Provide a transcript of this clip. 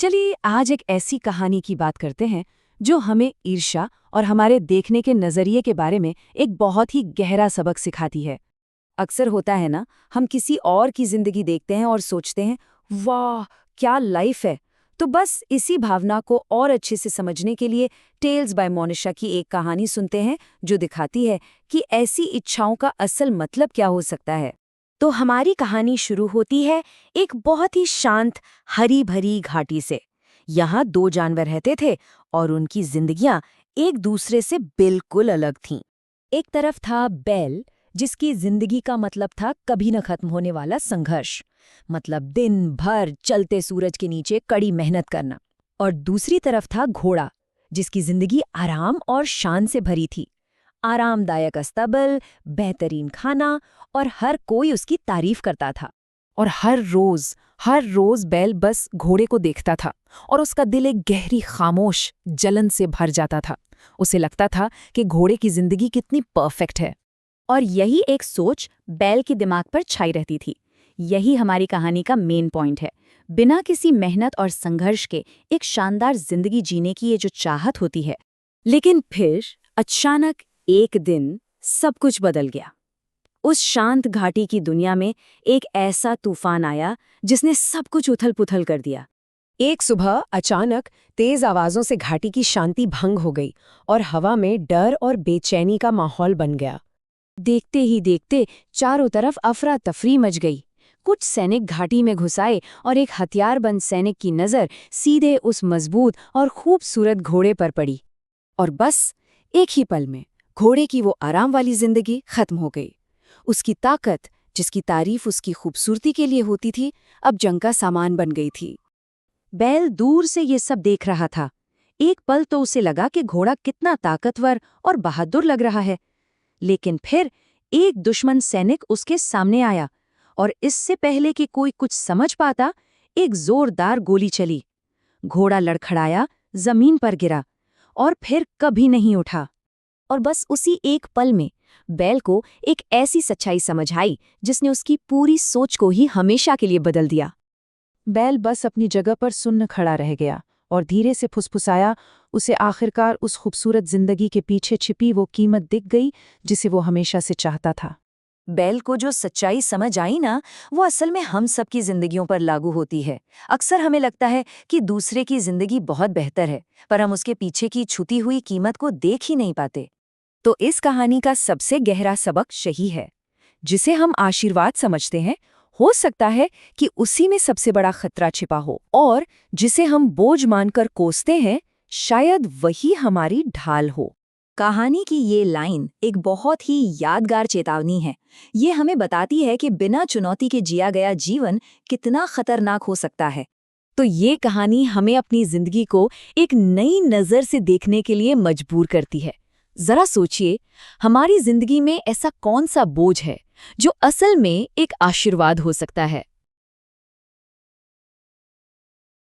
चलिए आज एक ऐसी कहानी की बात करते हैं जो हमें ईर्ष्या और हमारे देखने के नज़रिए के बारे में एक बहुत ही गहरा सबक सिखाती है। अक्सर होता है ना, हम किसी और की जिंदगी देखते हैं और सोचते हैं वाह क्या लाइफ है। तो बस इसी भावना को और अच्छे से समझने के लिए टेल्स बाय मोनिशा की एक कहानी सुनते हैं जो दिखाती है कि ऐसी इच्छाओं का असल मतलब क्या हो सकता है। तो हमारी कहानी शुरू होती है एक बहुत ही शांत हरी भरी घाटी से। यहाँ दो जानवर रहते थे और उनकी जिंदगियां एक दूसरे से बिल्कुल अलग थीं। एक तरफ था बैल, जिसकी जिंदगी का मतलब था कभी न खत्म होने वाला संघर्ष, मतलब दिन भर चलते सूरज के नीचे कड़ी मेहनत करना। और दूसरी तरफ था घोड़ा, जिसकी जिंदगी आराम और शान से भरी थी। आरामदायक अस्तबल, बेहतरीन खाना और हर कोई उसकी तारीफ करता था। और हर रोज बैल बस घोड़े को देखता था और उसका दिल एक गहरी खामोश जलन से भर जाता था। उसे लगता था कि घोड़े की जिंदगी कितनी परफेक्ट है। और यही एक सोच बैल के दिमाग पर छाई रहती थी। यही हमारी कहानी का मेन पॉइंट है। बिना किसी मेहनत और संघर्ष के एक शानदार जिंदगी जीने की ये जो चाहत होती है। लेकिन फिर अचानक एक दिन सब कुछ बदल गया। उस शांत घाटी की दुनिया में एक ऐसा तूफान आया जिसने सब कुछ उथल-पुथल कर दिया। एक सुबह अचानक तेज आवाजों से घाटी की शांति भंग हो गई और हवा में डर और बेचैनी का माहौल बन गया। देखते ही देखते चारों तरफ अफरा तफरी मच गई। कुछ सैनिक घाटी में घुसाए और एक हथियारबंद सैनिक की नज़र सीधे उस मजबूत और खूबसूरत घोड़े पर पड़ी। और बस एक ही पल में घोड़े की वो आराम वाली जिंदगी खत्म हो गई। उसकी ताकत, जिसकी तारीफ उसकी खूबसूरती के लिए होती थी, अब जंग का सामान बन गई थी। बैल दूर से ये सब देख रहा था। एक पल तो उसे लगा कि घोड़ा कितना ताकतवर और बहादुर लग रहा है। लेकिन फिर एक दुश्मन सैनिक उसके सामने आया और इससे पहले कि कोई कुछ समझ पाता, एक जोरदार गोली चली। घोड़ा लड़खड़ाया, जमीन पर गिरा और फिर कभी नहीं उठा। और बस उसी एक पल में बैल को एक ऐसी सच्चाई समझ आई जिसने उसकी पूरी सोच को ही हमेशा के लिए बदल दिया। बैल बस अपनी जगह पर सुन्न खड़ा रह गया और धीरे से फुसफुसाया। उसे आखिरकार उस खूबसूरत जिंदगी के पीछे छिपी वो कीमत दिख गई जिसे वो हमेशा से चाहता था। बैल को जो सच्चाई समझ आई ना, वो असल में हम सबकी जिंदगियों पर लागू होती है। अक्सर हमें लगता है कि दूसरे की जिंदगी बहुत बेहतर है, पर हम उसके पीछे की छुपी हुई कीमत को देख ही नहीं पाते। तो इस कहानी का सबसे गहरा सबक यही है, जिसे हम आशीर्वाद समझते हैं, हो सकता है कि उसी में सबसे बड़ा खतरा छिपा हो, और जिसे हम बोझ मानकर कोसते हैं, शायद वही हमारी ढाल हो। कहानी की ये लाइन एक बहुत ही यादगार चेतावनी है। ये हमें बताती है कि बिना चुनौती के जिया गया जीवन कितना खतरनाक हो सकता है। तो ये कहानी हमें अपनी जिंदगी को एक नई नज़र से देखने के लिए मजबूर करती है। जरा सोचिए, हमारी जिंदगी में ऐसा कौन सा बोझ है जो असल में एक आशीर्वाद हो सकता है।